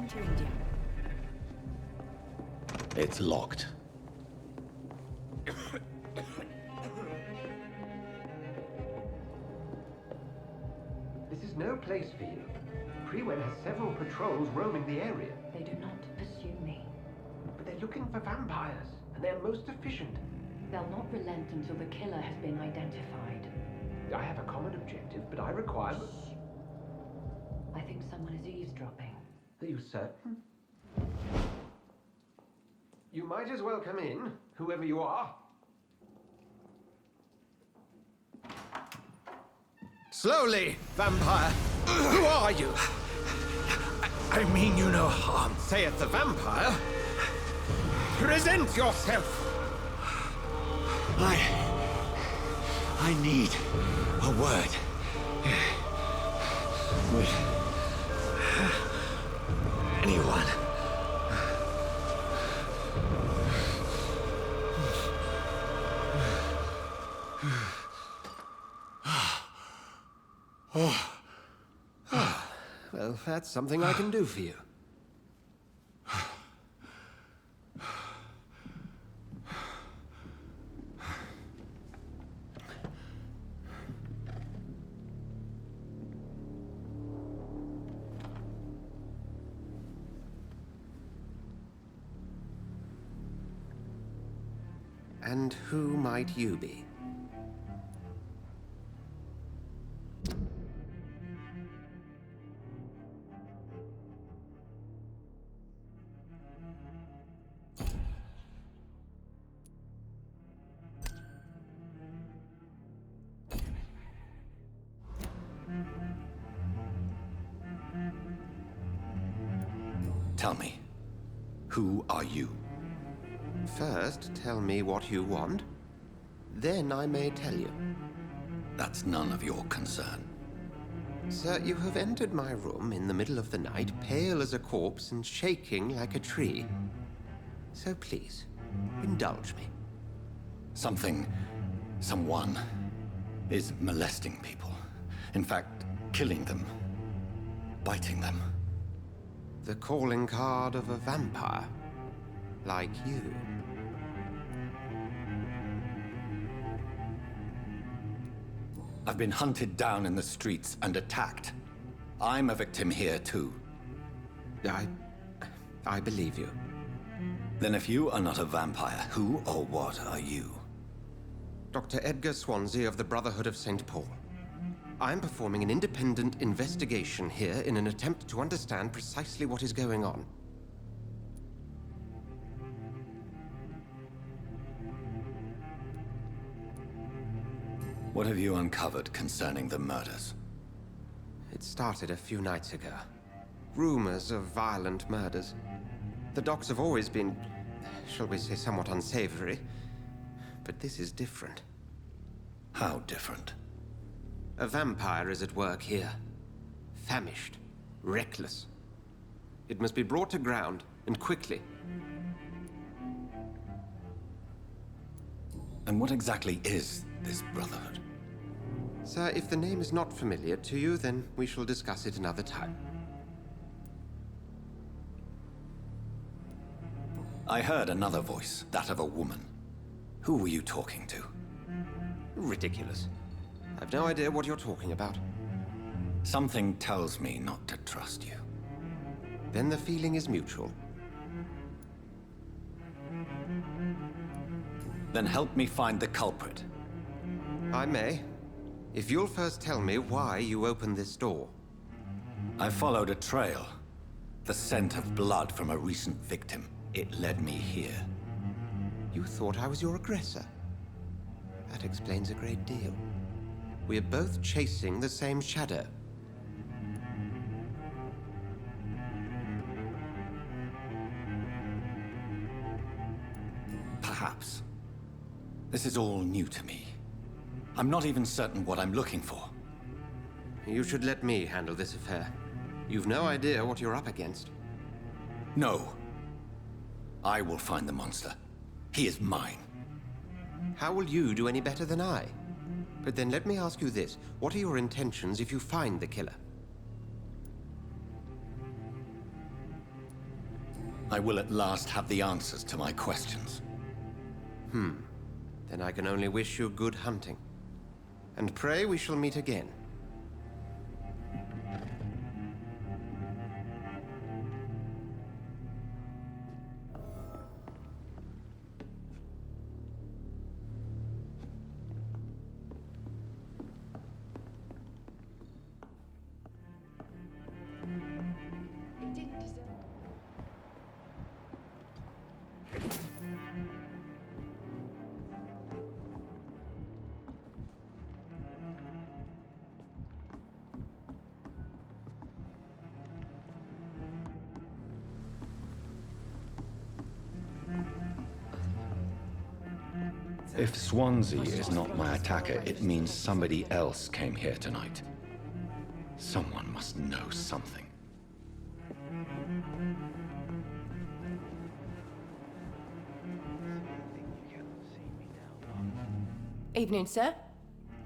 entering, dear. It's locked. This is no place for you. Freewen has several patrols roaming the area. They do not pursue me. But they're looking for vampires, and they're most efficient. They'll not relent until the killer has been identified. I have a common objective, but I require... I think someone is eavesdropping. Are you certain? You might as well come in, whoever you are. Slowly, vampire! Who are you? I mean you no harm. Saith the vampire. Present yourself! I need a word. With anyone. Well, that's something I can do for you. And who might you be? Tell me, who are you? First, tell me what you want. Then I may tell you. That's none of your concern. Sir, you have entered my room in the middle of the night, pale as a corpse and shaking like a tree. So please, indulge me. Someone is molesting people. In fact, killing them. Biting them. The calling card of a vampire. Like you. I've been hunted down in the streets and attacked. I'm a victim here, too. I believe you. Then if you are not a vampire, who or what are you? Dr. Edgar Swansea of the Brotherhood of St. Paul. I'm performing an independent investigation here in an attempt to understand precisely what is going on. What have you uncovered concerning the murders? It started a few nights ago. Rumors of violent murders. The docs have always been, shall we say, somewhat unsavory. But this is different. How different? A vampire is at work here. Famished. Reckless. It must be brought to ground, and quickly. And what exactly is this Brotherhood? Sir, if the name is not familiar to you, then we shall discuss it another time. I heard another voice, that of a woman. Who were you talking to? Ridiculous. I've no idea what you're talking about. Something tells me not to trust you. Then the feeling is mutual. Then help me find the culprit. I may. If you'll first tell me why you opened this door. I followed a trail. The scent of blood from a recent victim. It led me here. You thought I was your aggressor. That explains a great deal. We're both chasing the same shadow. Perhaps. This is all new to me. I'm not even certain what I'm looking for. You should let me handle this affair. You've no idea what you're up against. No. I will find the monster. He is mine. How will you do any better than I? But then let me ask you this. What are your intentions if you find the killer? I will at last have the answers to my questions. Then I can only wish you good hunting. And pray we shall meet again. If Swansea is not my attacker, it means somebody else came here tonight. Someone must know something. Evening, sir.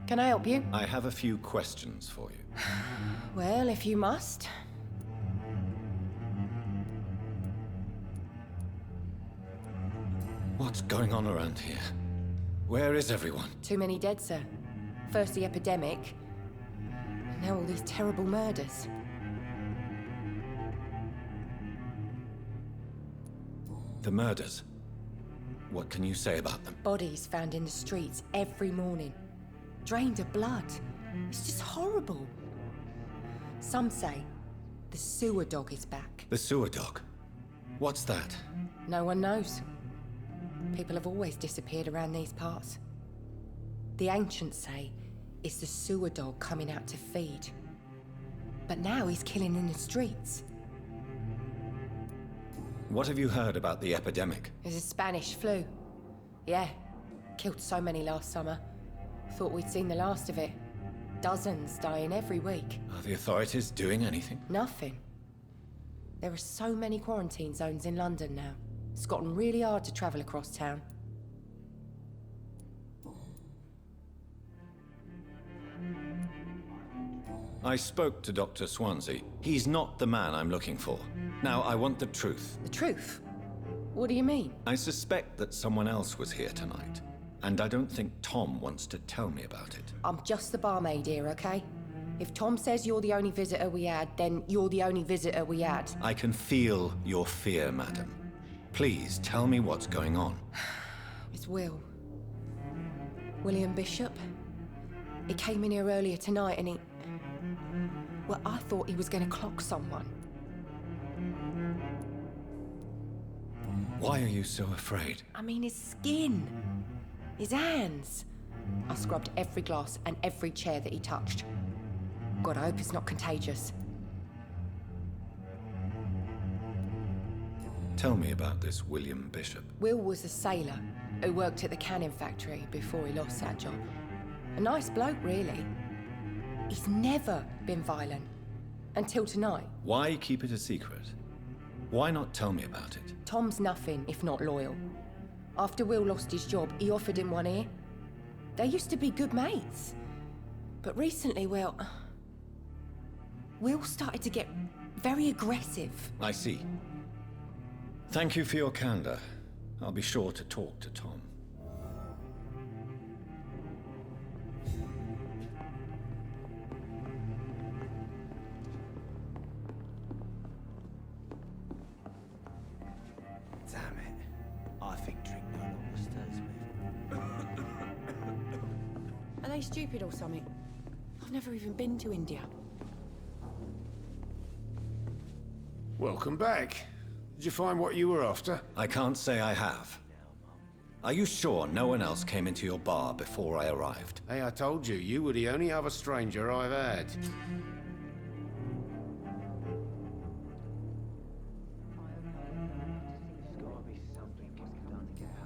Can I help you? I have a few questions for you. Well, if you must. What's going on around here? Where is everyone? Too many dead, sir. First the epidemic, now all these terrible murders. The murders? What can you say about them? Bodies found in the streets every morning. Drained of blood. It's just horrible. Some say the sewer dog is back. The sewer dog? What's that? No one knows. People have always disappeared around these parts. The ancients say it's the sewer dog coming out to feed. But now he's killing in the streets. What have you heard about the epidemic? There's a Spanish flu. Yeah, killed so many last summer. Thought we'd seen the last of it. Dozens dying every week. Are the authorities doing anything? Nothing. There are so many quarantine zones in London now. It's gotten really hard to travel across town. I spoke to Dr. Swansea. He's not the man I'm looking for. Now, I want the truth. The truth? What do you mean? I suspect that someone else was here tonight, and I don't think Tom wants to tell me about it. I'm just the barmaid here, okay? If Tom says you're the only visitor we had, then you're the only visitor we had. I can feel your fear, madam. Please tell me what's going on. It's Will. William Bishop. He came in here earlier tonight and he... Well, I thought he was going to clock someone. Why are you so afraid? I mean, his skin. His hands. I scrubbed every glass and every chair that he touched. God, I hope it's not contagious. Tell me about this William Bishop. Will was a sailor who worked at the canning factory before he lost that job. A nice bloke, really. He's never been violent. Until tonight. Why keep it a secret? Why not tell me about it? Tom's nothing if not loyal. After Will lost his job, he offered him one ear. They used to be good mates. But recently, well... Will started to get very aggressive. I see. Thank you for your candor. I'll be sure to talk to Tom. Damn it. I think drink no longer stirs me. Are they stupid or something? I've never even been to India. Welcome back. Did you find what you were after? I can't say I have. Are you sure no one else came into your bar before I arrived? Hey, I told you, you were the only other stranger I've had.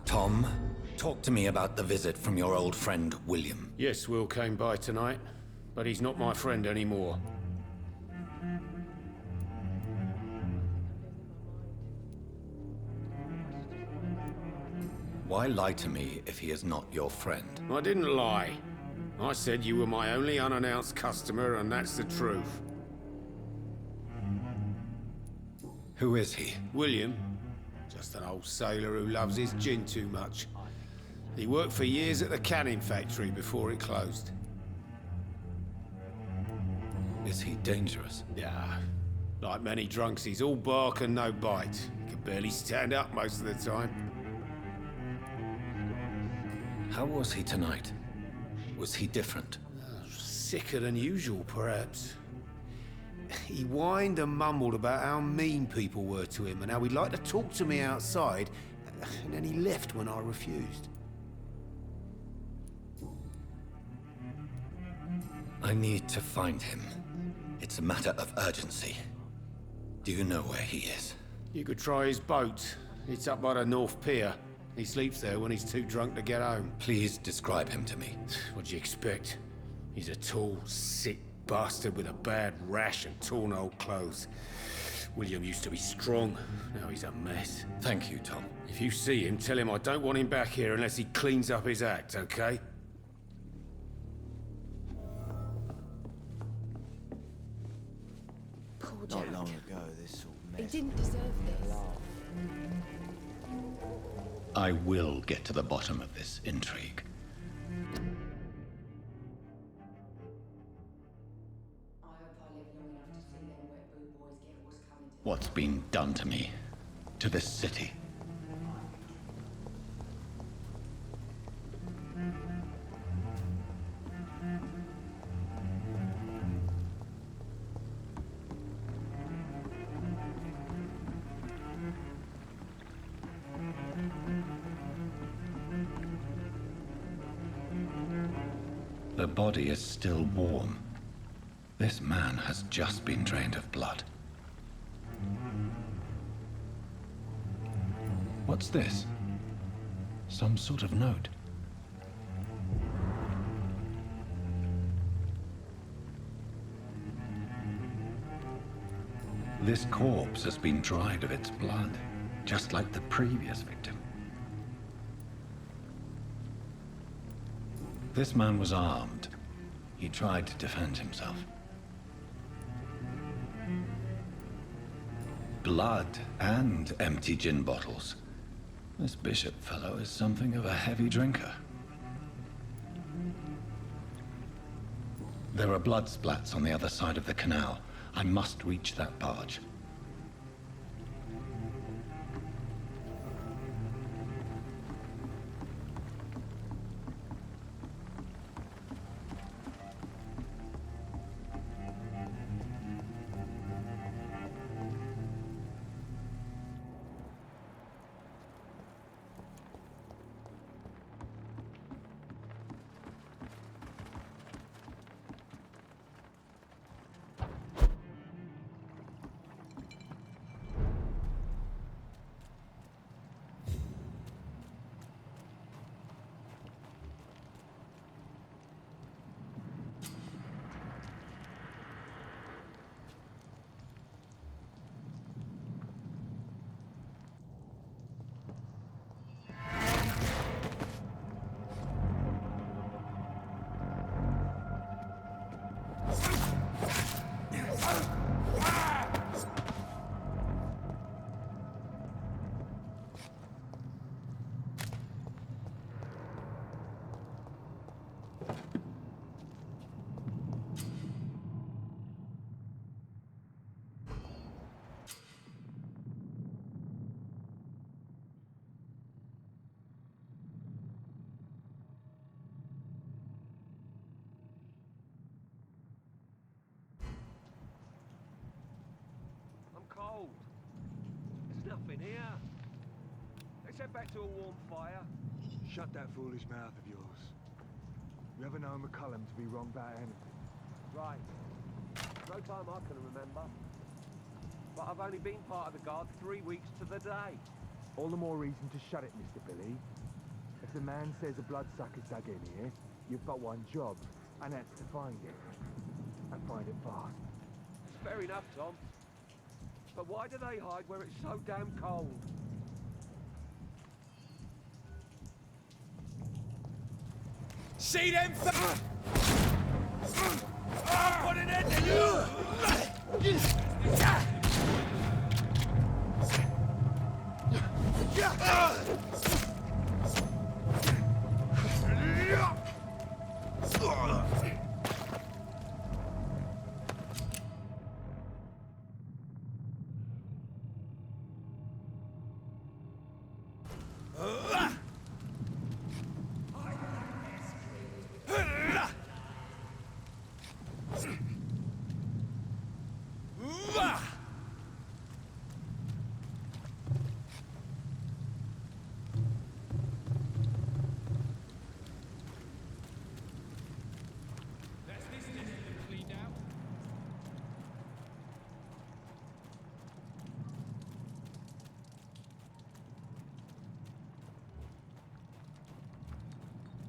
Tom, talk to me about the visit from your old friend, William. Yes, Will came by tonight, but he's not my friend anymore. Why lie to me if he is not your friend? I didn't lie. I said you were my only unannounced customer, and that's the truth. Who is he? William, Just an old sailor who loves his gin too much. He worked for years at the canning factory before it closed. Is he dangerous? Yeah. Like many drunks, he's all bark and no bite. He can barely stand up most of the time. How was he tonight? Was he different? Sicker than usual, perhaps. He whined and mumbled about how mean people were to him and how he'd like to talk to me outside, and then he left when I refused. I need to find him. It's a matter of urgency. Do you know where he is? You could try his boat. It's up by the North Pier. He sleeps there when he's too drunk to get home. Please describe him to me. What'd you expect? He's a tall, sick bastard with a bad rash and torn old clothes. William used to be strong. Now he's a mess. Thank you, Tom. If you see him, tell him I don't want him back here unless he cleans up his act, okay? Poor Not Jack. long ago, this sort of He mess. didn't deserve this. I will get to the bottom of this intrigue. What's been done to me? To this city? The body is still warm. This man has just been drained of blood. What's this? Some sort of note. This corpse has been dried of its blood, just like the previous victim. This man was armed. He tried to defend himself. Blood and empty gin bottles. This Bishop fellow is something of a heavy drinker. There are blood splats on the other side of the canal. I must reach that barge. Cold. There's nothing here. Let's head back to a warm fire. Shut that foolish mouth of yours. You ever known McCullum to be wrong about anything? Right. No time I can remember. But I've only been part of the guard 3 weeks to the day. All the more reason to shut it, Mr. Billy. If the man says a bloodsucker's dug in here, you've got one job, and that's to find it. And find it fast. It's fair enough, Tom. But why do they hide where it's so damn cold? See them? I'll put an end to you!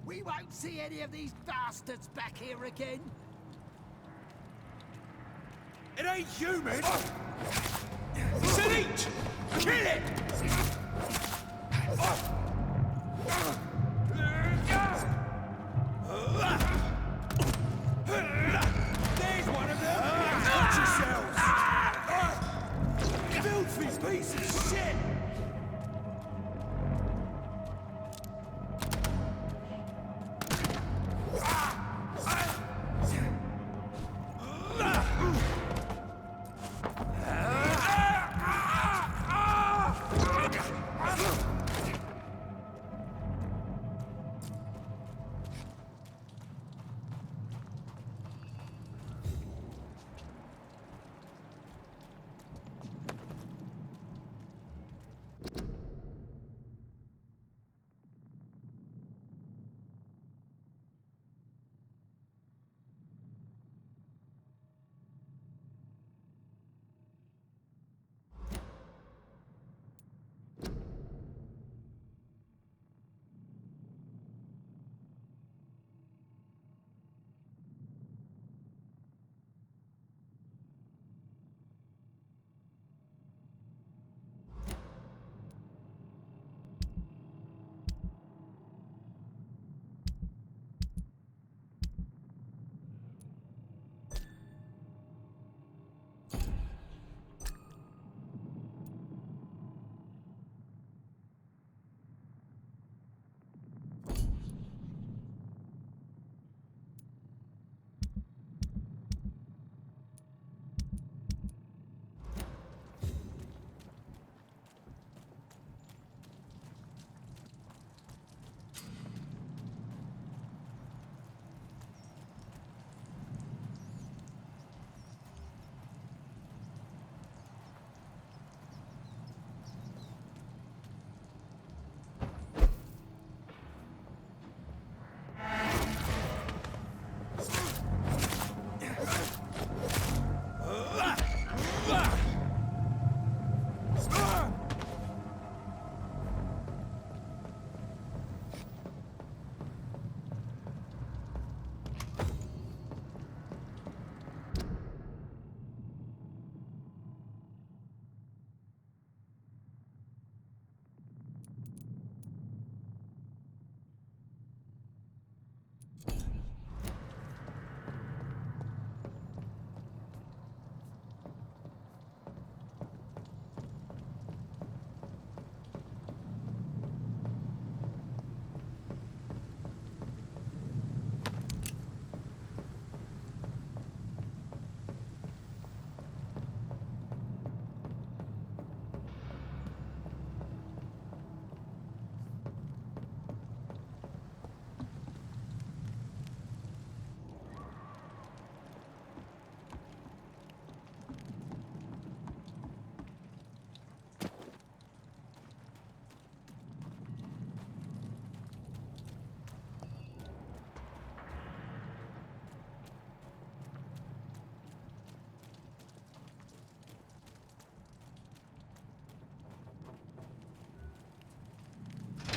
We won't see any of these bastards back here again. It ain't human! It's an eat! Kill it! There's one of them! Watch yourselves! Filthy piece of shit!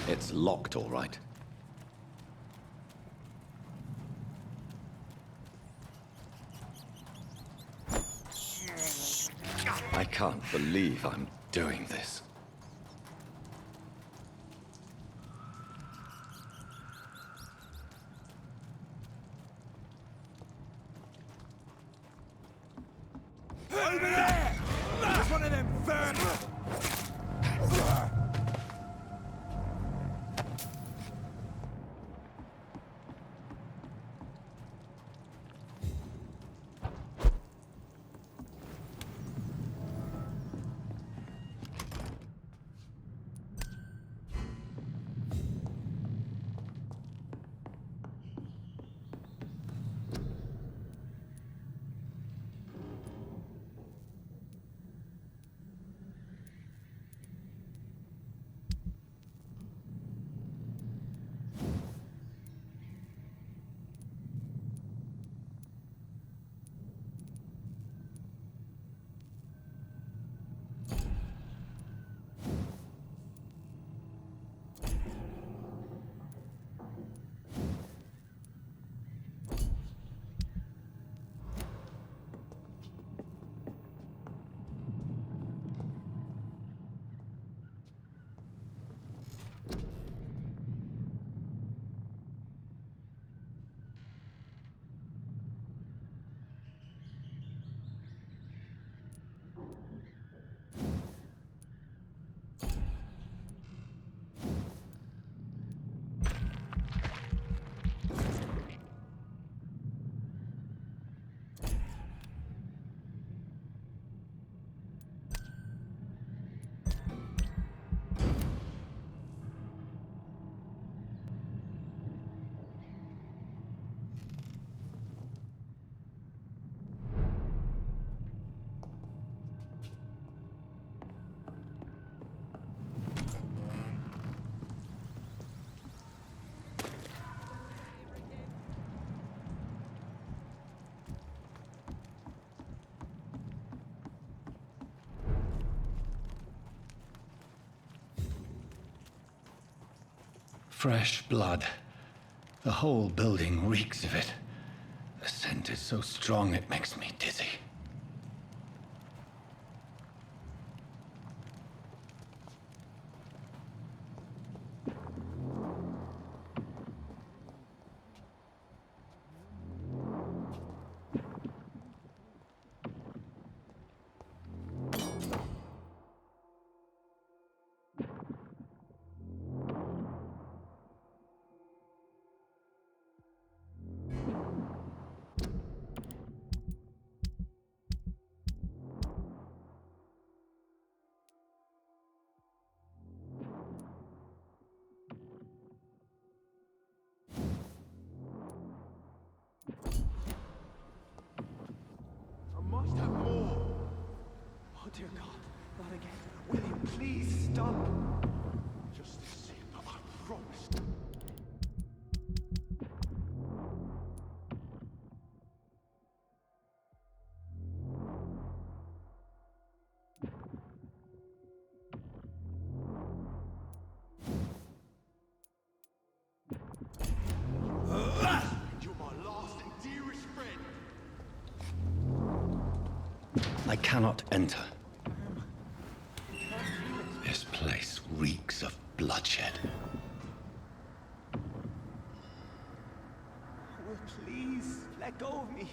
It's locked, all right. I can't believe I'm doing this. Over there! There's one of them vermin! Fresh blood. The whole building reeks of it. The scent is so strong it makes me dizzy. Must have more. Oh dear God, not again. William, please stop. Just the same, I promise. You're my last and dearest friend. I cannot enter. This place reeks of bloodshed. Will, please, let go of me.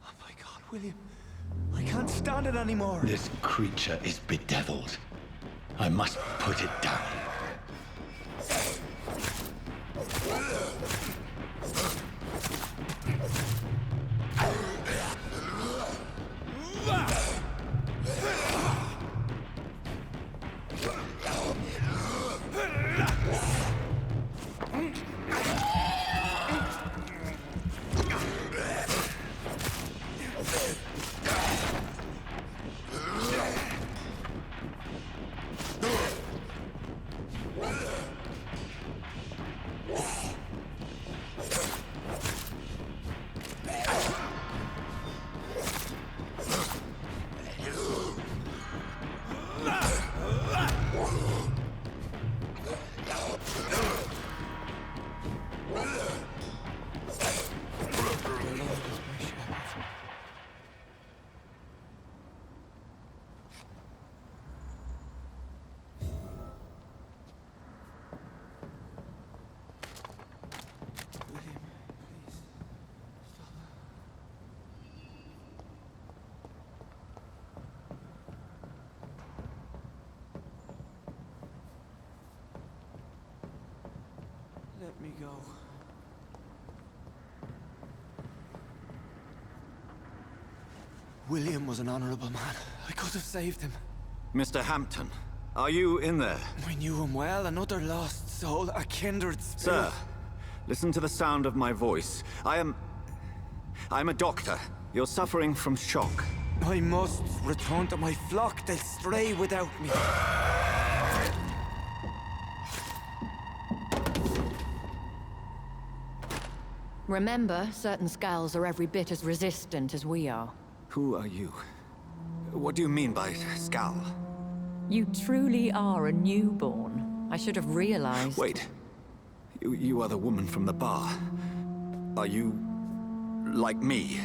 Oh my God, William. I can't stand it anymore. This creature is bedeviled. I must put it down. Let me go. William was an honorable man. I could have saved him. Mr. Hampton, are you in there? I knew him well, another lost soul, a kindred spirit. Sir, listen to the sound of my voice. I'm a doctor. You're suffering from shock. I must return to my flock. They'll stray without me. Remember, certain skulls are every bit as resistant as we are. Who are you? What do you mean by skull? You truly are a newborn. I should have realized. Wait. You are the woman from the bar. Are you... like me?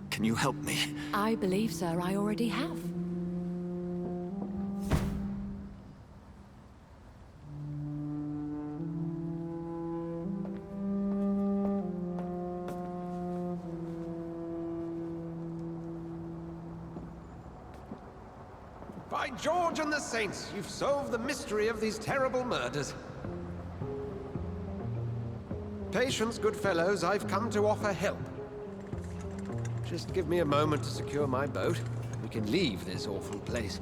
Can you help me? I believe, sir, I already have. By George and the Saints, you've solved the mystery of these terrible murders. Patience, good fellows, I've come to offer help. Just give me a moment to secure my boat. We can leave this awful place.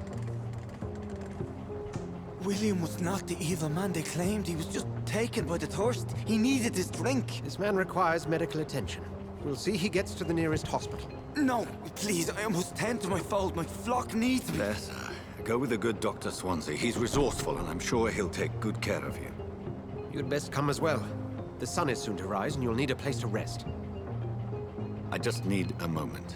William was not the evil man they claimed. He was just taken by the thirst. He needed his drink. This man requires medical attention. We'll see he gets to the nearest hospital. No, please, I must tend to my fold. My flock needs me. There, sir. Go with the good Dr. Swansea. He's resourceful, and I'm sure he'll take good care of you. You'd best come as well. The sun is soon to rise, and you'll need a place to rest. I just need a moment.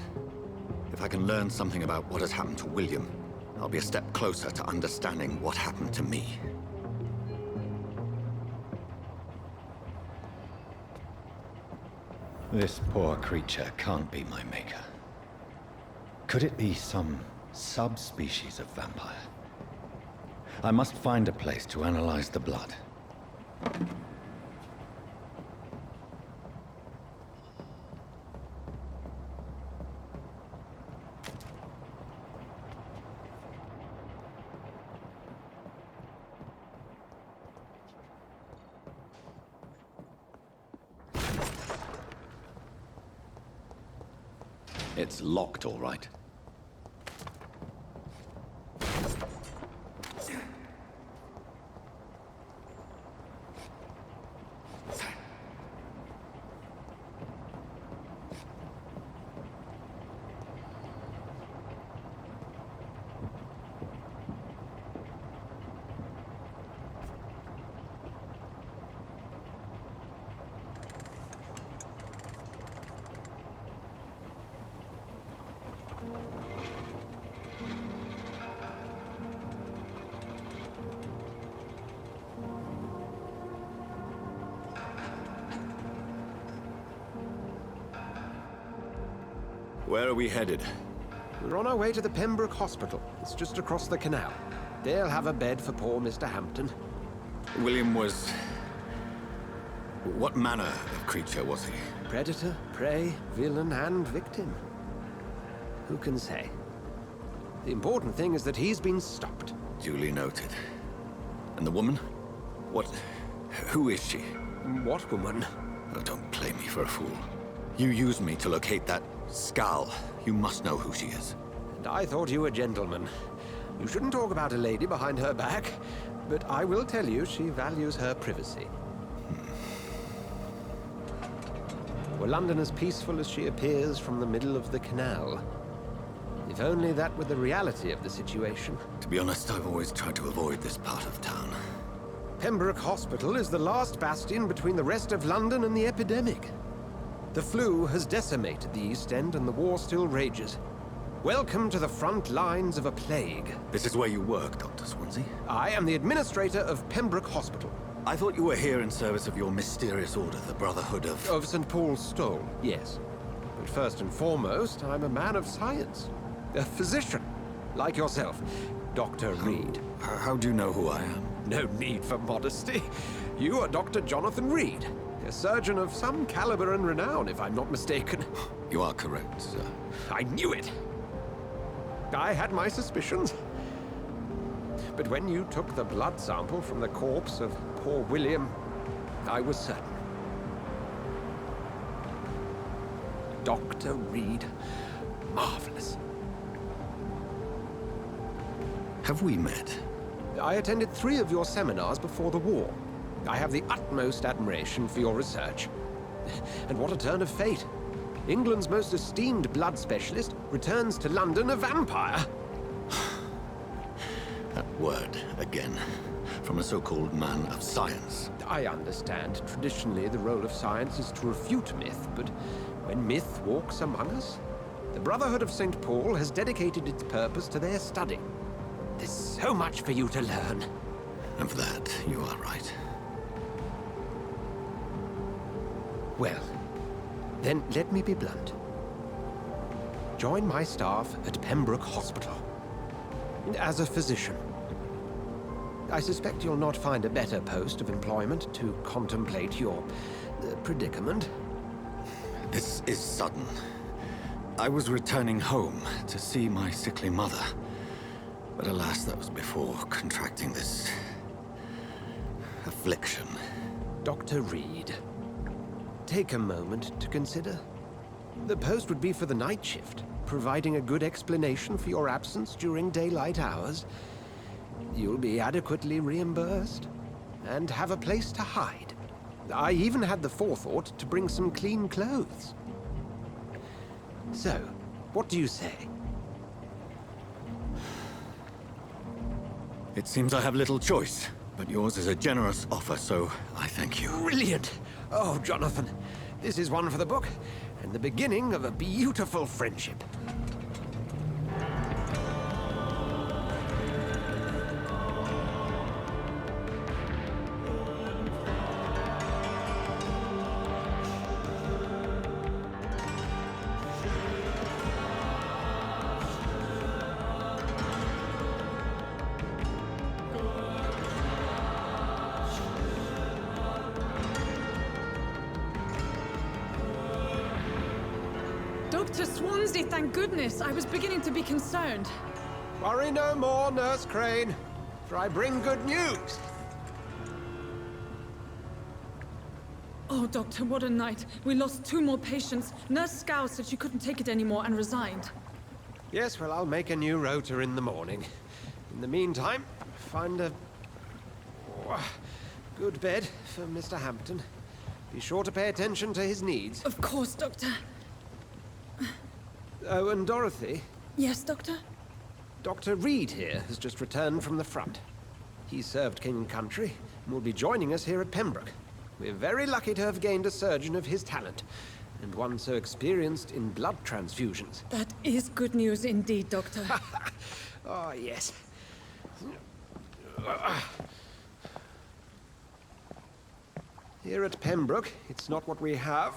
If I can learn something about what has happened to William, I'll be a step closer to understanding what happened to me. This poor creature can't be my maker. Could it be some subspecies of vampire? I must find a place to analyze the blood. It's locked, all right. Where are we headed? We're on our way to the Pembroke Hospital. It's just across the canal. They'll have a bed for poor Mr. Hampton. William was... what manner of creature was he? Predator, prey, villain, and victim. Who can say? The important thing is that he's been stopped. Duly noted. And the woman? What... who is she? What woman? Oh, don't play me for a fool. You used me to locate that skull. You must know who she is. And I thought you a gentleman. You shouldn't talk about a lady behind her back, but I will tell you she values her privacy. Were London as peaceful as she appears from the middle of the canal? If only that were the reality of the situation. To be honest, I've always tried to avoid this part of town. Pembroke Hospital is the last bastion between the rest of London and the epidemic. The flu has decimated the East End and the war still rages. Welcome to the front lines of a plague. This is where you work, Dr. Swansea? I am the administrator of Pembroke Hospital. I thought you were here in service of your mysterious order, the Brotherhood of... Of St. Paul's Stole, yes. But first and foremost, I'm a man of science. A physician, like yourself, Dr. Reed. How do you know who I am? No need for modesty. You are Dr. Jonathan Reed, a surgeon of some caliber and renown, if I'm not mistaken. You are correct, sir. I knew it! I had my suspicions. But when you took the blood sample from the corpse of poor William, I was certain. Dr. Reed. Marvelous. Have we met? I attended 3 of your seminars before the war. I have the utmost admiration for your research. And what a turn of fate. England's most esteemed blood specialist returns to London a vampire. That word, again. From a so-called man of science. I understand. Traditionally, the role of science is to refute myth, but when myth walks among us, the Brotherhood of St. Paul has dedicated its purpose to their study. There's so much for you to learn. Of that, you are right. Well, then let me be blunt. Join my staff at Pembroke Hospital. As a physician. I suspect you'll not find a better post of employment to contemplate your predicament. This is sudden. I was returning home to see my sickly mother. But alas, that was before contracting this... affliction. Dr. Reed, take a moment to consider. The post would be for the night shift, providing a good explanation for your absence during daylight hours. You'll be adequately reimbursed, and have a place to hide. I even had the forethought to bring some clean clothes. So, what do you say? It seems I have little choice, but yours is a generous offer, so I thank you. Brilliant! Oh, Jonathan, this is one for the book, and the beginning of a beautiful friendship. Dr. Swansea, thank goodness. I was beginning to be concerned. Worry no more, Nurse Crane, for I bring good news. Oh, Doctor, what a night. We lost 2 more patients. Nurse Scow said she couldn't take it anymore and resigned. Yes, well, I'll make a new rota in the morning. In the meantime, find a good bed for Mr. Hampton. Be sure to pay attention to his needs. Of course, Doctor. Oh, and Dorothy? Yes, Doctor? Dr. Reed here has just returned from the front. He served King and Country and will be joining us here at Pembroke. We're very lucky to have gained a surgeon of his talent, and one so experienced in blood transfusions. That is good news indeed, Doctor. Oh, yes. Here at Pembroke, it's not what we have,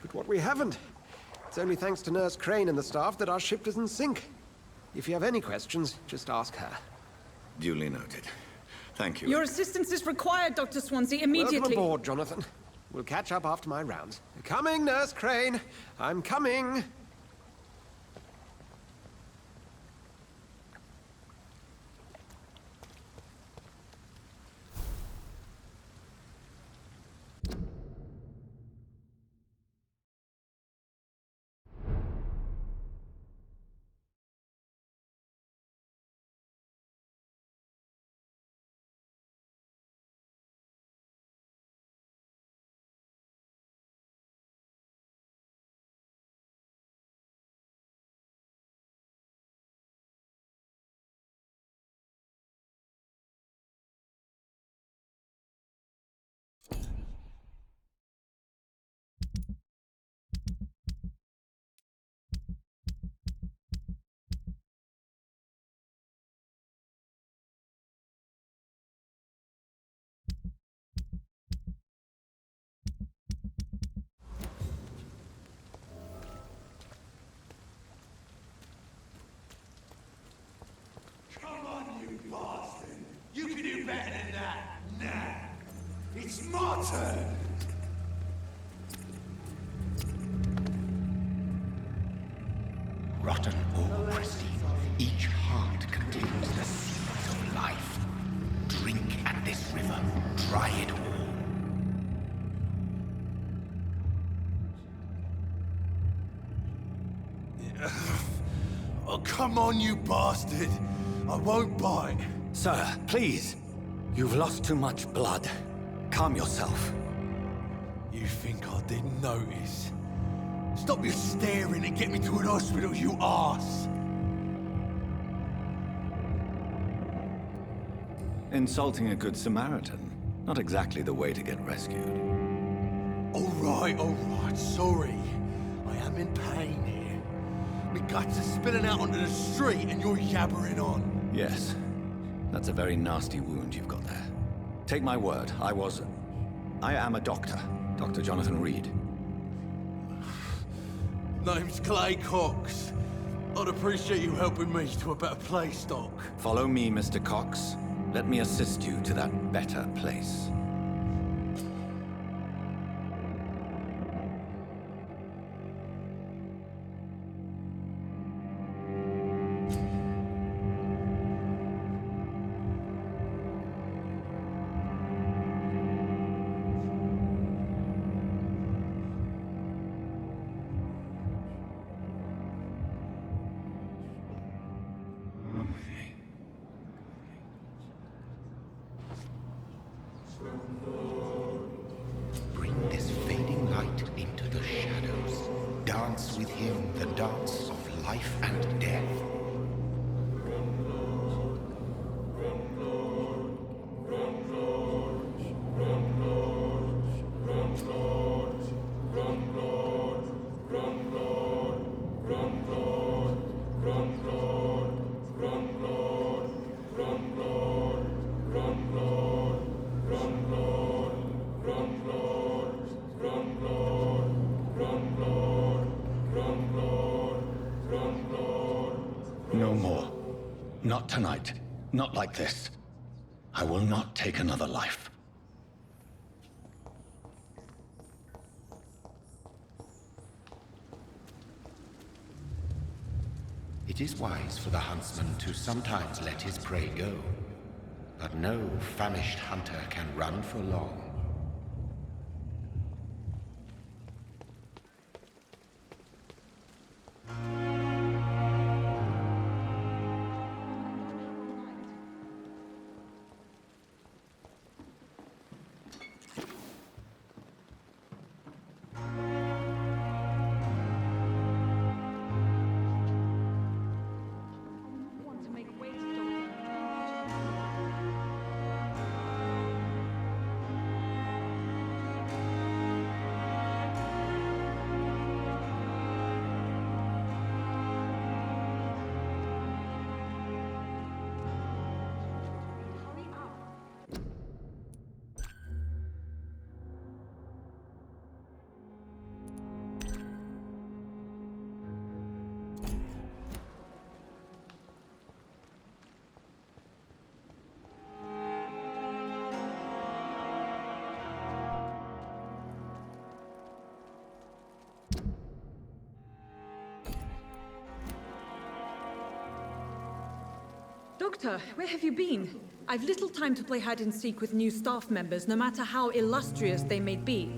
but what we haven't. It's only thanks to Nurse Crane and the staff that our ship doesn't sink. If you have any questions, just ask her. Duly noted. Thank you. Your assistance is required, Dr. Swansea, immediately. Welcome aboard, Jonathan. We'll catch up after my rounds. Coming, Nurse Crane. I'm coming. Come on, you bastard! You can do better than that! Nah! It's my turn! Rotten or pristine, each heart contains the seeds of life. Drink at this river, try it all. Oh, come on, you bastard! I won't bite. Sir, please. You've lost too much blood. Calm yourself. You think I didn't notice? Stop your staring and get me to an hospital, you arse! Insulting a good Samaritan. Not exactly the way to get rescued. All right, sorry. I am in pain here. My guts are spilling out onto the street and you're yabbering on. Yes. That's a very nasty wound you've got there. Take my word, I am a doctor. Dr. Jonathan Reed. Name's Clay Cox. I'd appreciate you helping me to a better place, Doc. Follow me, Mr. Cox. Let me assist you to that better place. Bring this fading light into the shadows. Dance with him the dance of life and death. No more. Not tonight. Not like this. I will not take another life. It is wise for the huntsman to sometimes let his prey go. But no famished hunter can run for long. Doctor, where have you been? I've little time to play hide-and-seek with new staff members, no matter how illustrious they may be.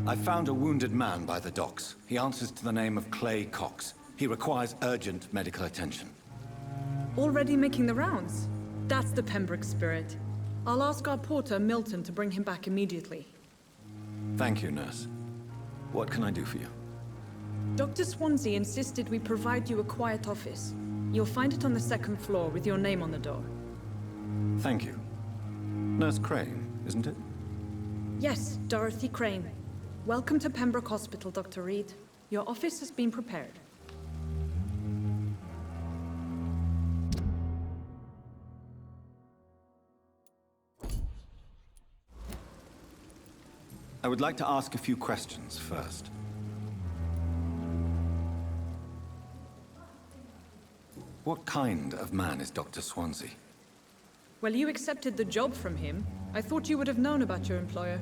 I found a wounded man by the docks. He answers to the name of Clay Cox. He requires urgent medical attention. Already making the rounds? That's the Pembroke spirit. I'll ask our porter, Milton, to bring him back immediately. Thank you, nurse. What can I do for you? Dr. Swansea insisted we provide you a quiet office. You'll find it on the second floor with your name on the door. Thank you. Nurse Crane, isn't it? Yes, Dorothy Crane. Welcome to Pembroke Hospital, Dr. Reed. Your office has been prepared. I would like to ask a few questions first. What kind of man is Dr. Swansea? Well, you accepted the job from him. I thought you would have known about your employer.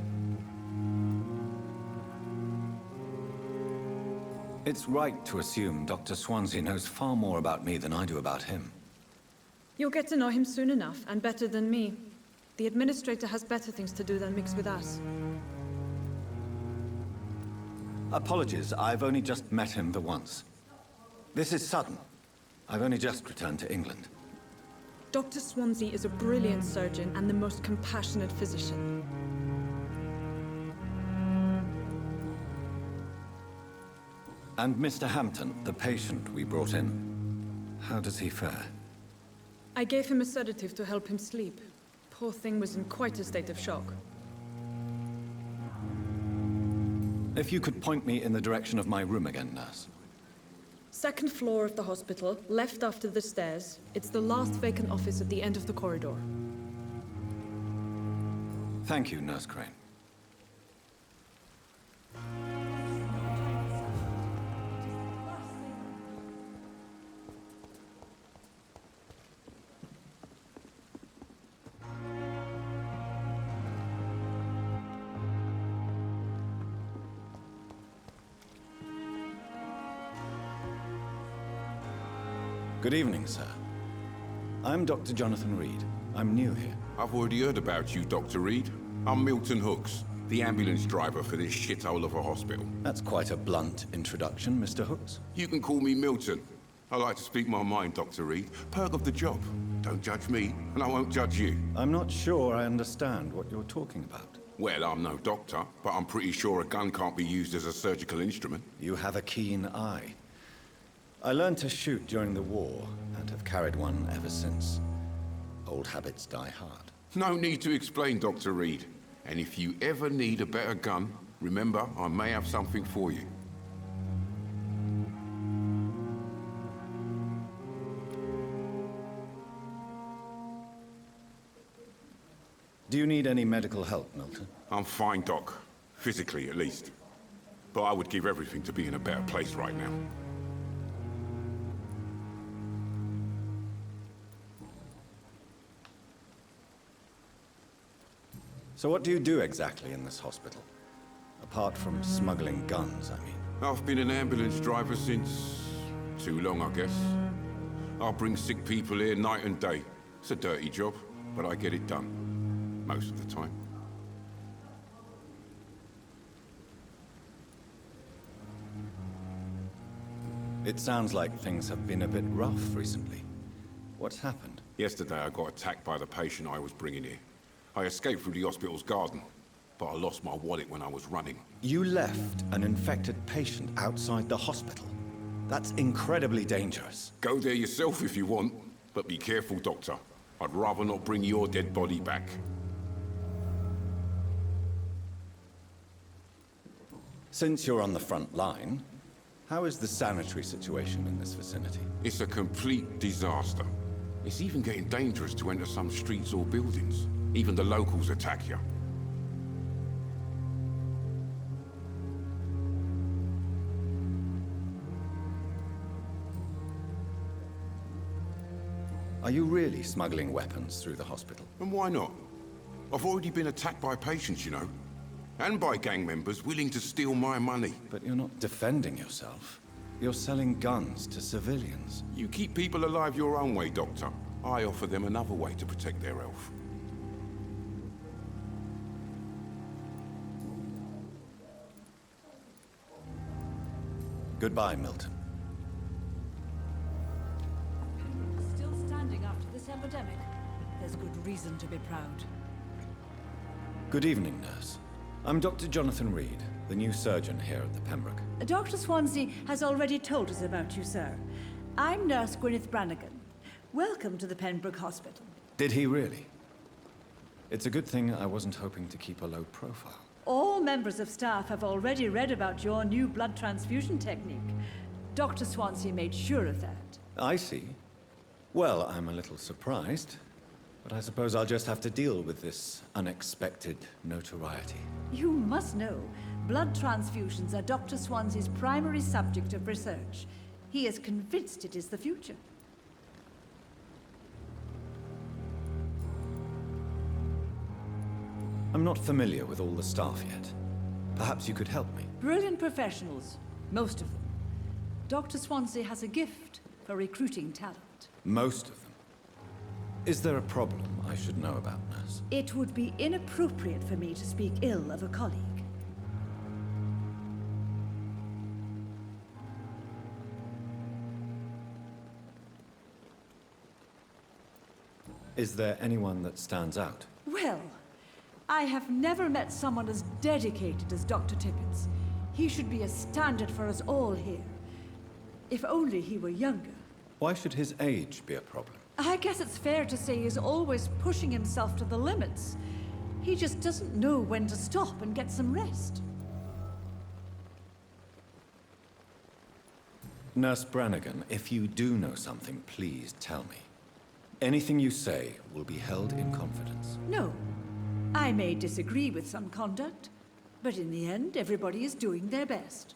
It's right to assume Dr. Swansea knows far more about me than I do about him. You'll get to know him soon enough, and better than me. The administrator has better things to do than mix with us. Apologies, I've only just met him the once. This is sudden. I've only just returned to England. Dr. Swansea is a brilliant surgeon and the most compassionate physician. And Mr. Hampton, the patient we brought in, how does he fare? I gave him a sedative to help him sleep. Poor thing was in quite a state of shock. If you could point me in the direction of my room again, nurse. Second floor of the hospital, left after the stairs. It's the last vacant office at the end of the corridor. Thank you, Nurse Crane. Good evening, sir. I'm Dr. Jonathan Reed. I'm new here. I've already heard about you, Dr. Reed. I'm Milton Hooks, the ambulance driver for this shithole of a hospital. That's quite a blunt introduction, Mr. Hooks. You can call me Milton. I like to speak my mind, Dr. Reed. Perk of the job. Don't judge me, and I won't judge you. I'm not sure I understand what you're talking about. Well, I'm no doctor, but I'm pretty sure a gun can't be used as a surgical instrument. You have a keen eye. I learned to shoot during the war, and have carried one ever since. Old habits die hard. No need to explain, Dr. Reed. And if you ever need a better gun, remember, I may have something for you. Do you need any medical help, Milton? I'm fine, Doc. Physically, at least. But I would give everything to be in a better place right now. So what do you do exactly in this hospital? Apart from smuggling guns, I mean. I've been an ambulance driver since too long, I guess. I bring sick people here night and day. It's a dirty job, but I get it done. Most of the time. It sounds like things have been a bit rough recently. What's happened? Yesterday I got attacked by the patient I was bringing here. I escaped through the hospital's garden, but I lost my wallet when I was running. You left an infected patient outside the hospital? That's incredibly dangerous. Go there yourself if you want, but be careful, Doctor. I'd rather not bring your dead body back. Since you're on the front line, how is the sanitary situation in this vicinity? It's a complete disaster. It's even getting dangerous to enter some streets or buildings. Even the locals attack you. Are you really smuggling weapons through the hospital? And why not? I've already been attacked by patients, you know. And by gang members willing to steal my money. But you're not defending yourself. You're selling guns to civilians. You keep people alive your own way, Doctor. I offer them another way to protect their health. Goodbye, Milton. Still standing after this epidemic. There's good reason to be proud. Good evening, nurse. I'm Dr. Jonathan Reed, the new surgeon here at the Pembroke. Dr. Swansea has already told us about you, sir. I'm Nurse Gwyneth Brannigan. Welcome to the Pembroke Hospital. Did he really? It's a good thing I wasn't hoping to keep a low profile. All members of staff have already read about your new blood transfusion technique. Dr. Swansea made sure of that. I see. Well, I'm a little surprised, but I suppose I'll just have to deal with this unexpected notoriety. You must know, blood transfusions are Dr. Swansea's primary subject of research. He is convinced it is the future. I'm not familiar with all the staff yet. Perhaps you could help me. Brilliant professionals, most of them. Dr. Swansea has a gift for recruiting talent. Most of them? Is there a problem I should know about, nurse? It would be inappropriate for me to speak ill of a colleague. Is there anyone that stands out? Well, I have never met someone as dedicated as Dr. Tippett. He should be a standard for us all here. If only he were younger. Why should his age be a problem? I guess it's fair to say he's always pushing himself to the limits. He just doesn't know when to stop and get some rest. Nurse Brannigan, if you do know something, please tell me. Anything you say will be held in confidence. No. I may disagree with some conduct, but in the end, everybody is doing their best.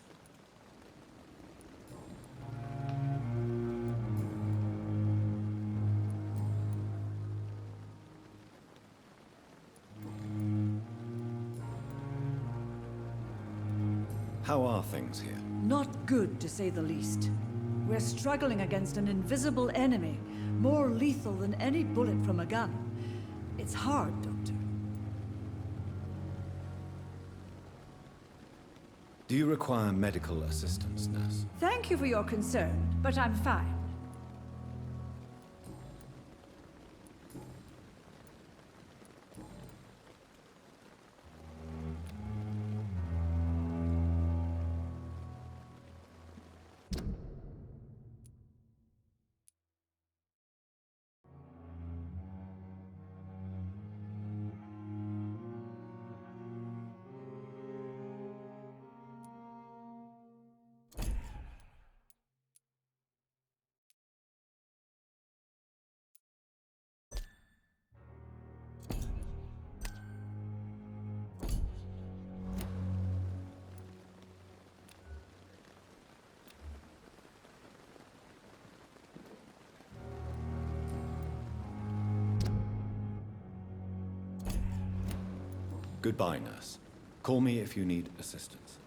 How are things here? Not good, to say the least. We're struggling against an invisible enemy, more lethal than any bullet from a gun. It's hard, Doctor. Do you require medical assistance, nurse? Thank you for your concern, but I'm fine. Goodbye, nurse. Call me if you need assistance.